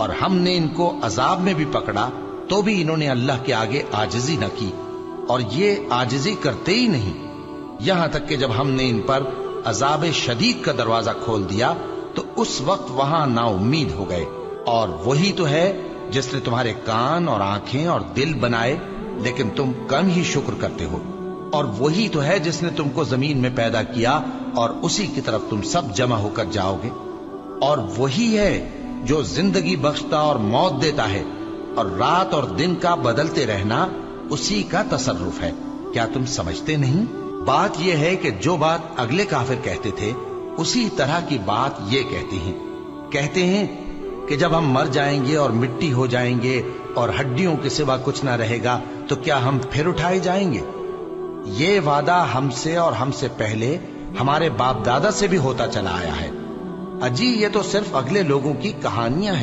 اور ہم نے ان کو عذاب میں بھی پکڑا تو بھی انہوں نے اللہ کے آگے عاجزی نہ کی، اور یہ عاجزی کرتے ہی نہیں، یہاں تک کہ جب ہم نے ان پر عذاب شدید کا دروازہ کھول دیا تو اس وقت وہاں نا امید ہو گئے۔ اور وہی تو ہے جس نے تمہارے کان اور آنکھیں اور دل بنائے، لیکن تم کم ہی شکر کرتے ہو۔ اور وہی تو ہے جس نے تم کو زمین میں پیدا کیا اور اسی کی طرف تم سب جمع ہو کر جاؤ گے۔ اور وہی ہے جو زندگی بخشتا اور موت دیتا ہے، اور رات اور دن کا بدلتے رہنا اسی کا تصرف ہے۔ کیا تم سمجھتے نہیں؟ بات یہ ہے کہ جو بات اگلے کافر کہتے تھے اسی طرح کی بات یہ کہتے ہیں کہ جب ہم مر جائیں گے اور مٹی ہو جائیں گے اور ہڈیوں کے سوا کچھ نہ رہے گا تو کیا ہم پھر اٹھائے جائیں گے؟ یہ وعدہ ہم سے اور ہم سے پہلے ہمارے باپ دادا سے بھی ہوتا چلا آیا ہے۔ اجی یہ تو صرف اگلے لوگوں کی کہانیاں ہیں۔